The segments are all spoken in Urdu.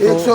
100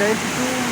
92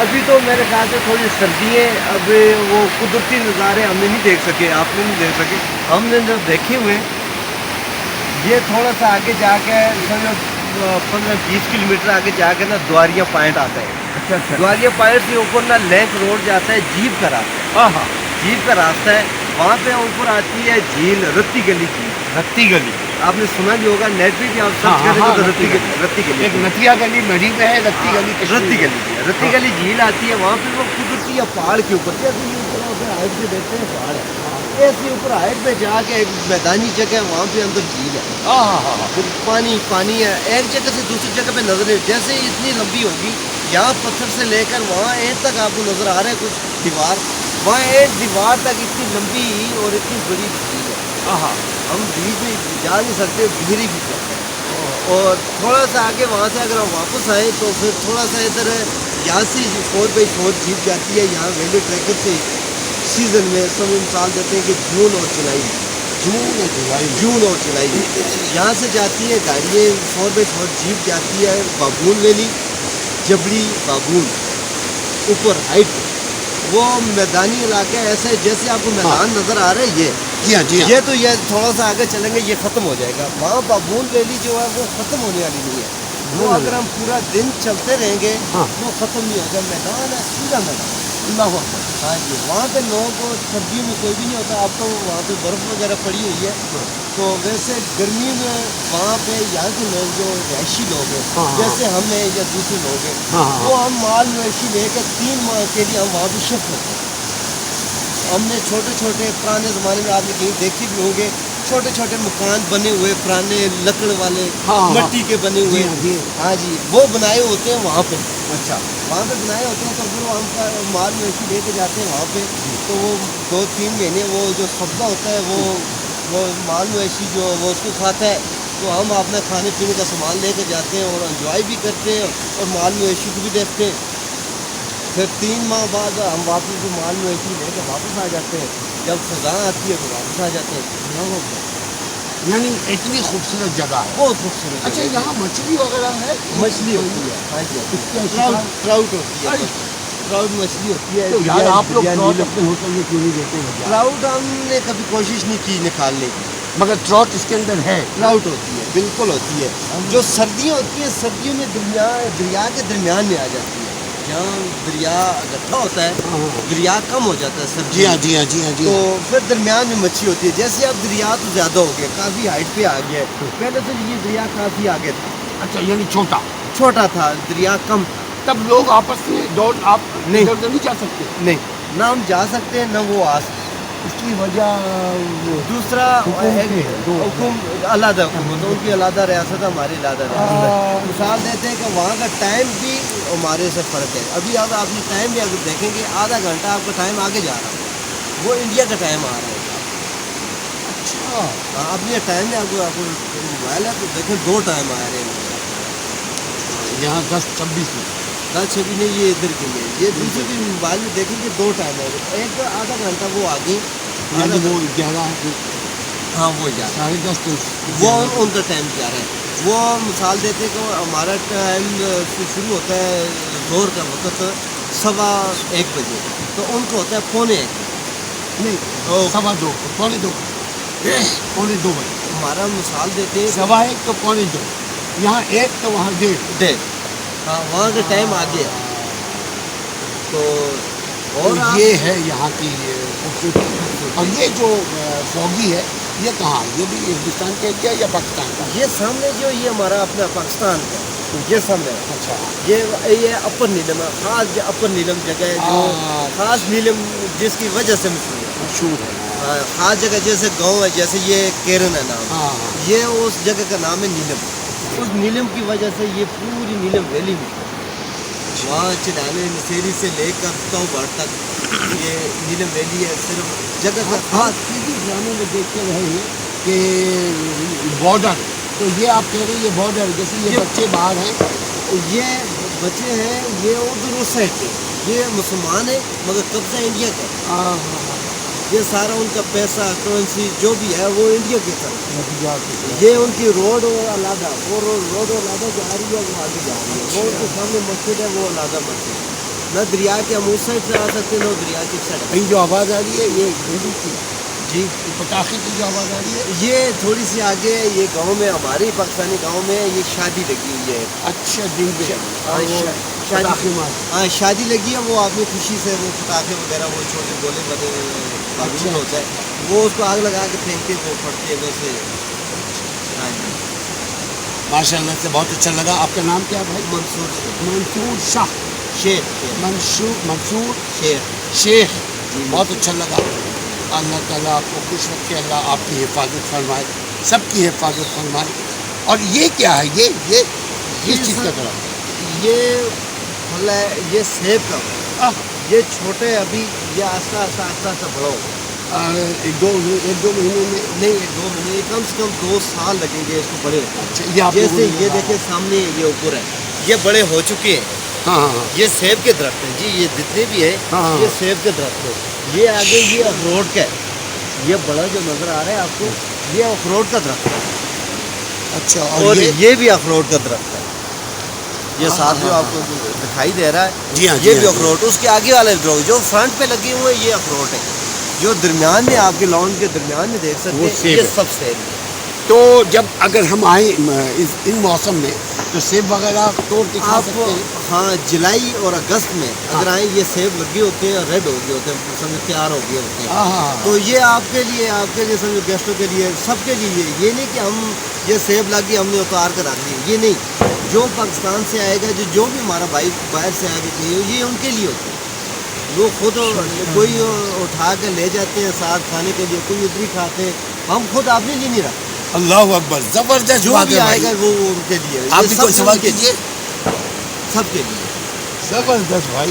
ابھی تو میرے خیال سے تھوڑی سردی ہے، اب وہ قدرتی نظارے ہم نے نہیں دیکھ سکے، آپ نے نہیں دیکھ سکے، ہم نے جو دیکھے ہوئے یہ تھوڑا سا آگے جا کے سمجھو 15-20 کلومیٹر آگے جا کے نا دواریا پوائنٹ آتا ہے. اچھا اچھا. دواریا پوائنٹ سے اوپر نا لینک روڈ جاتا ہے، جیپ کا راستہ ہے، ہاں ہاں. جیپ کا راستہ ہے. وہاں پہ اوپر آتی ہے جھیل رتی گلی جھیل. رتی گلی آپ نے سنا بھی ہوگا، نیٹ پہ بھی آپ ہاں سرچ کریں ہاں گے تو رتی گلی. رتی گلی ایک نتیا گلی مری میں ہے، رتی گلی کشمیر رتی میں. گلی رتی گلی جھیل آتی ہے. وہاں پہ وہ قدرتی ہے پہاڑ کے اوپر، جیسے یہ اوپر آپ ہائٹ پہ دیکھتے ہیں پہاڑ ہے، ایسے اوپر ہائٹ پہ جا کے ایک میدانی جگہ ہے، وہاں پہ اندر جھیل ہے. ہاں ہاں ہاں. پھر پانی ہے، ایک جگہ سے دوسری جگہ پہ نظر ہے. جیسے ہی اتنی لمبی ہوگی، یہاں پتھر سے لے کر وہاں اینٹ تک آپ کو نظر آ رہا ہے کچھ دیوار، وہاں اینٹ دیوار تک اتنی لمبی اور اتنی بڑی جھیل ہے. ہاں. ہم بیچ میں جا نہیں سکتے، گہری بھی جاتے ہیں. اور تھوڑا سا آگے وہاں سے اگر ہم واپس آئیں تو پھر تھوڑا سا ادھر یہاں سے 4x4 جیپ جاتی ہے. یہاں ویلو ٹریکر سے سیزن میں سب مثال دیتے ہیں کہ جون اور جولائی یہاں سے جاتی ہے گاڑیاں 4x4 جیپ جاتی ہے باگون ویلی، جبڑی باگون اوپر ہائٹ پہ. وہ میدانی علاقہ ایسا ہے جیسے آپ کو میدان نظر آ رہا ہے، یہ جی ہاں جی ہاں. یہ تو یہ تھوڑا سا آگے چلیں گے یہ ختم ہو جائے گا. وہاں باگون ویلی جو ہے وہ ختم ہونے والی نہیں ہے. وہ اگر ہم پورا دن چلتے رہیں گے ہاں. وہ ختم نہیں ہوگا. میدان ہے سیدھا میدان. اللہ اکبر. ہاں جی. وہاں پہ لوگوں کو سردیوں میں کوئی بھی نہیں ہوتا. اب تو وہاں پہ برف وغیرہ پڑی ہوئی ہے، تو ویسے گرمی میں وہاں پہ یہاں کے لوگ جو رہائشی لوگ ہیں ہاں ہاں. جیسے ہم ہیں یا دوسرے لوگ ہیں، ہاں ہاں. وہ ہم مال مویشی لے کے 3 ماہ کے لیے ہم وہاں پہ شفٹ ہوتے ہیں. ہم نے چھوٹے چھوٹے پرانے زمانے میں آپ نے کہیں دیکھے بھی ہوں گے، چھوٹے چھوٹے مکان بنے ہوئے پرانے لکڑ والے، ہاں ہاں. مٹی کے بنے ہوئے. جی ہاں جی. ہاں جی. وہ بنائے ہوتے ہیں وہاں پہ. اچھا. وہاں پہ بنائے ہوتے ہیں تو پھر وہ ہم کا مال مویشی لے کے جاتے ہیں وہاں پہ. تو وہ 2-3 مہینے وہ جو سبزہ ہوتا ہے وہ مال مویشی جو وہ اس کو کھاتا ہے. تو ہم اپنا کھانے پینے کا سامان لے کے جاتے ہیں اور انجوائے بھی کرتے ہیں اور مال مویشی کو بھی دیکھتے ہیں. پھر 3 ماہ بعد ہم واپس جو مال مویشی لے کے واپس آ جاتے ہیں. جب خزاں آتی ہے تو واپس آ جاتے ہیں. یعنی اتنی خوبصورت جگہ ہے. بہت خوبصورت. اچھا یہاں مچھلی وغیرہ ہے؟ مچھلی ہوتی ہے. ہاں جی. اس کے ٹراؤٹ ہوتی ہے. ٹراؤٹ مچھلی ہوتی ہے. تو یار آپ لوگ ٹراؤٹ اپنے ہوٹل میں کیوں نہیں دیتے ہیں؟ ٹراؤٹ ہم نے کبھی کوشش نہیں کی نکالنے کی. مگر ٹراؤٹ اس کے اندر ہے. ٹراؤٹ ہوتی ہے، بالکل ہوتی ہے. جو سردیاں ہوتی ہیں، سردیوں میں دریا کے درمیان میں آ جاتی ہے. جہاں دریا اکٹھا ہوتا ہے دریا کم ہو جاتا ہے سردی. جی ہاں جی ہاں جی ہاں جی. تو پھر درمیان میں مچھلی ہوتی ہے. جیسے اب دریا تو زیادہ ہو گیا، کافی ہائٹ پہ آ گیا ہے. پہلے تو یہ دریا کافی آگے تھا. اچھا یعنی چھوٹا تھا دریا، کم تھا. تب لوگ آپس میں آپ نہیں. ادھر ادھر نہیں جا سکتے. نہیں، نہ ہم جا سکتے ہیں نہ وہ آ سکتے. اس کی وجہ دوسرا حکم علیحدہ حکومت، ان کی علیحدہ ریاست ہے، ہماری علیحدہ ریاست ہے. مثال دیتے ہیں کہ وہاں کا ٹائم بھی ہمارے سے فرق ہے. ابھی اب آپ نے ٹائم بھی اگر دیکھیں گے آدھا گھنٹہ آپ کا ٹائم آگے جا رہا ہے، وہ انڈیا کا ٹائم آ رہا ہے. اچھا. ہاں اب یہ ٹائم میں آپ کو موبائل ہے تو دیکھیں 2 ٹائم آ رہے ہیں. یہاں 10-26 میں 10-26 نہیں، یہ ادھر کے لیے یہ دوسرے بھی موبائل میں دیکھیں گے 2 ٹائم ہے. ایک آدھا گھنٹہ وہ آگے، یعنی وہ 11 ہاں وہ جا رہا ہے. 10:30 وہ ان کا ٹائم جا رہا ہے. وہ مثال دیتے ہیں کہ ہمارا ٹائم شروع ہوتا ہے ظہر کا وقت 1:15 بجے، تو ان کو ہوتا ہے 1:45. نہیں 2:15 پونے 2 بجے. ہمارا مثال دیتے ہیں 1:15 تو 1:45. یہاں 1 تو وہاں 1:30. ہاں وہاں کا ٹائم آ گیا. تو اور یہ ہے یہاں کی خوبصورتی. اور یہ جو فوگی ہے یہ کہاں؟ یہ بھی ہندوستان کا کیا یا پاکستان کا؟ یہ سامنے جو یہ ہمارا اپنا پاکستان کا یہ سامنے. اچھا. یہ اپر نیلم ہے، خاص اپر نیلم جگہ ہے جو خاص نیلم جس کی وجہ سے مشہور ہے. خاص جگہ جیسے گاؤں ہے، جیسے یہ کیرن ہے نام. ہاں. یہ اس جگہ کا نام ہے نیلم. اس نیلم کی وجہ سے یہ پوری نیلم ویلی میں وہاں چنانے نسیری سے لے کر تو بڑھ تک یہ نیلم ویلی ہے. صرف جگہ کا خاص بھی ڈرامے میں دیکھتے رہے ہیں کہ بارڈر، تو یہ آپ کہہ رہے ہیں یہ بارڈر جیسے یہ بچے باہر ہیں، یہ بچے ہیں یہ ادھر اس سائڈ کے، یہ مسلمان ہیں مگر قبضہ انڈیا کا. یہ سارا ان کا پیسہ کرنسی جو بھی ہے وہ انڈیا کی طرف. یہ ان کی روڈ اور علیحدہ، وہ روڈ اور علیحدہ جا رہی ہے، وہ آگے جا رہی ہے. وہ ان کے سامنے مسجد ہے، وہ علیحدہ مسجد ہے. نہ دریا کے ہم اس سائڈ سے آ سکتے ہیں نہ دریا کی سائڈ. یہ جو آواز آ رہی ہے یہ گھنٹی کی جی یہ پٹاخے کی جو آواز آ رہی ہے. یہ تھوڑی سی آگے یہ گاؤں میں ہماری پاکستانی گاؤں میں یہ شادی لگی ہوئی ہے. اچھا دن پہ ہاں، پٹاخے شادی مار. ہاں شادی لگی ہے. وہ آپ نے خوشی سے وہ پٹاخے وغیرہ وہ چھوٹے گولے بنے بارود ہوتا ہے وہ اس کو آگ لگا کے پھینکتے وہ پھٹتے ہیں ویسے. ہاں جی ماشاء اللہ سے بہت اچھا لگا. آپ کا نام کیا ہے بھائی؟ منصور منصور شاہ. شیخ منصور شیخ. شیخ. جی بہت اچھا لگا. اللہ تعالیٰ آپ کو خوش رکھے. اللہ آپ کی حفاظت فرمائے. سب کی حفاظت فرمائے. اور یہ کیا ہے یہ کس چیز کا طرح؟ یہ پھل ہے یہ سیب کا. یہ چھوٹے ابھی یہ آہستہ آہستہ بڑا ہوگا. ایک دو مہینے میں نہیں 2 مہینے کم سے کم 2 سال لگیں گے اس کو بڑے. اچھا یہ آپ جیسے یہ دیکھیں سامنے یہ اوپر ہے یہ بڑے ہو چکے ہیں. ہاں ہاں یہ سیب کے درخت ہیں جی. یہ جتنے بھی ہیں ہاں. یہ سیب کے درخت ہیں. یہ آگے یہ اخروٹ کا ہے. یہ بڑا جو نظر آ رہا ہے آپ کو یہ اخروٹ کا درخت ہے. اچھا اور یہ بھی اخروٹ کا درخت ہے. یہ ساتھ جو آپ کو دکھائی دے رہا ہے جی ہاں یہ بھی اخروٹ. اس کے آگے والے درخت جو فرنٹ پہ لگے ہوئے ہیں یہ اخروٹ ہے. جو درمیان میں آپ کے لان کے درمیان میں دیکھ سکتے وہ ہیں سیب یہ ہے. سب سیب ہے. تو جب اگر ہم آئیں ان موسم میں تو سیب وغیرہ توڑ کے کھا آپ سکتے ہیں. ہاں جولائی اور اگست میں اگر آئیں یہ سیب لگے ہوتے ہیں ریڈ ہو گئے ہوتے ہیں سمجھ تیار ہو گئے ہوتے ہیں. ہاں تو یہ آپ کے لیے سمجھو گیسٹوں کے لیے سب کے لیے یہ نہیں کہ ہم یہ سیب لا کے ہم نے اتار کر رکھ دیے. یہ نہیں. جو پاکستان سے آئے گا جو بھی ہمارا بھائی باہر سے آ کے چاہیے یہ ان کے لیے ہوتا ہے. وہ خود کوئی اٹھا کے لے جاتے ہیں ساتھ کھانے کے لیے. کوئی ادھر ہی کھاتے ہیں. ہم خود اپنے لیے نہیں رکھتے. اللہ اکبر زبردست جو بات بھی ہے آئے بھائی. گا وہ ان کے لیے. آپ یہ بھی سب کوئی سوال ان کے کیجیے. سب کے لیے. زبردست بھائی.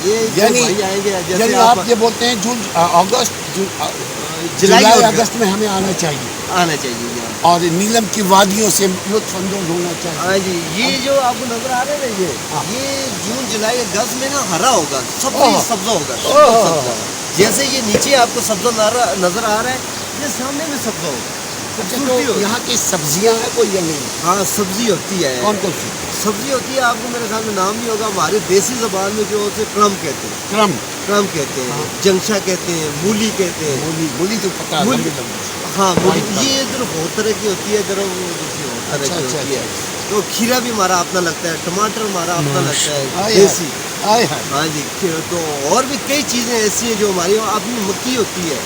یہ جو یعنی بھائی آئیں گے یعنی جیسے آپ یہ بولتے ہیں جولائی جولائی اور اگست میں ہمیں آنا چاہیے آنا چاہیے یہاں. اور نیلم کی وادیوں سے لطف اندوز ہونا چاہیے. ہاں جی یہ جو آپ کو نظر آ رہا ہے نا یہ جون جولائی اگست میں نا ہرا ہوگا سبزہ ہوگا. سبزہ. جیسے یہ نیچے آپ کو سبزہ نظر آ رہا ہے یہ سامنے میں سبزہ ہوگا. تو یہاں کی سبزیاں ہیں کوئی یا نہیں؟ ہاں سبزی ہوتی ہے. کون کون سی سبزی ہوتی ہے آپ کو میرے خیال میں نام نہیں ہوگا. ہمارے دیسی زبان میں جو اسے کرم کہتے ہیں. کرم کہتے ہیں. جنگشا کہتے ہیں. مولی کہتے ہیں. مولی تو پتا ہاں مولی یہ ادھر بہت طرح کی ہوتی ہے. ادھر وہ بہت طرح کی ہوتی ہے. تو کھیرا بھی ہمارا اپنا لگتا ہے. ٹماٹر ہمارا اپنا لگتا ہے دیسی. ہاں جی. تو اور بھی کئی چیزیں ایسی ہیں جو ہماری اپنی مکی ہوتی ہے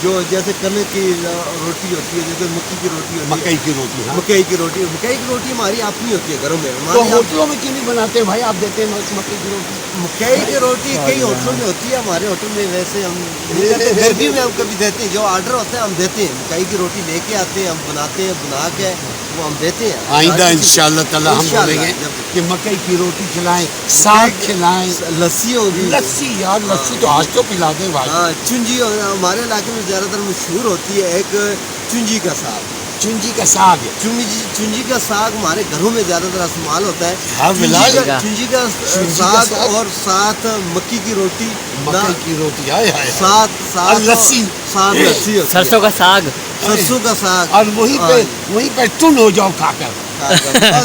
جو جیسے کنک کی روٹی ہوتی ہے جیسے مکی کی روٹی ہوتی ہے. مکئی کی روٹی. مکئی کی روٹی ہماری اپنی ہوتی ہے گھروں میں. تو ہوٹلوں میں کیوں نہیں بناتے بھائی؟ آپ دیتے ہیں مکئی کی روٹی. مکئی کی روٹی کئی ہوٹلوں میں ہوتی ہے. ہمارے ہوٹل میں ویسے ہم گرمی میں ہم کبھی دیتے ہیں. جو آرڈر ہوتا ہے ہم دیتے ہیں. مکئی کی روٹی لے کے آتے ہیں ہم بناتے ہیں بنا کے وہ ہم دیتے ہیں. آئندہ انشاءاللہ تعالیٰ ہم بولیں گے کہ مکئی کی روٹی کھلائیں ساگ کھلائیں. لسی ہوگی. لسی یار لسی تو آج تو پلا دیں بھائی. ہاں چنجی ہمارے علاقے میں زیادہ تر مشہور ہوتی ہے ایک چنجی کا ساگ. چنجی کا ساگ. چنجی کا ساگ ہمارے گھروں میں زیادہ تر استعمال ہوتا ہے. چنجی کا ساگ اور ساتھ مکی کی روٹی. مکئی کی روٹی ساتھ لسی. سرسوں کا ساگ. سرسوں کا ساگ. اور وہیں پہ ٹن ہو جاؤ کھا کر.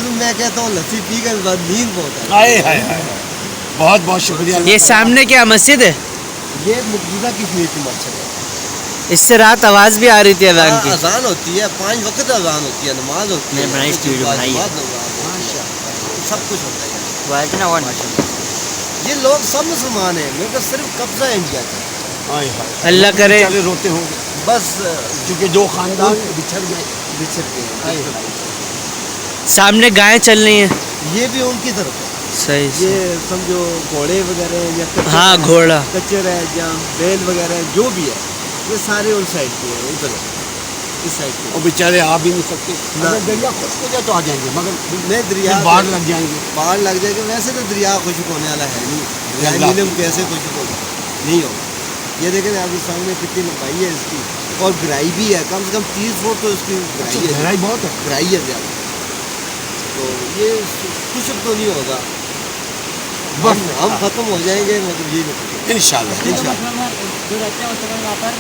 میں کہتا ہوں لسی پی کر بعد نیند بہت ہے. بہت بہت شکریہ. یہ سامنے کیا مسجد ہے؟ یہ مقبوضہ کشمیر کی مسجد ہے. اس سے رات آواز بھی آ رہی تھی اذان کی. اذان ہوتی ہے 5 وقت اذان ہوتی ہے. نماز ہوتی ہے. میں بنائی اس کی ویڈیو بنائی ہے. سب کچھ ہوتا ہے. یہ لوگ سب مسلمان ہیں میرے کو صرف قبضہ ہے انڈیا کا. اللہ کرے روتے ہوں گے بس کیونکہ 2 خاندان بچھڑ گئے. سامنے گائیں چل رہی ہیں. یہ بھی ان کی طرف ہے. صحیح. یہ سمجھو گھوڑے وغیرہ ہیں یا ہاں گھوڑا کچر ہے یا بیل وغیرہ ہے جو بھی ہے یہ سارے ان سائڈ کے ہیں. ادھر اس سائڈ کے. اور بیچارے آ بھی نہیں سکتے. دریا خشک ہو جائے تو آ جائیں گے مگر نہیں دریا باڑھ لگ جائیں گے. باڑھ لگ جائے گا. ویسے تو دریا خشک ہونے والا ہے نہیں. نیلم کیسے خشک ہوگا نہیں ہوگا. یہ دیکھیں آپ کے سامنے کتنی لمبائی ہے اس کی اور گہرائی بھی ہے. کم سے کم 30 فٹ تو اس کی گہرائی بہت ہے. گہرائی ہے زیادہ. تو یہ خشک تو نہیں ہوگا. ہم ختم ہو جائیں گے مطلب یہ انشاءاللہ. جو رہتے ہیں وہاں پر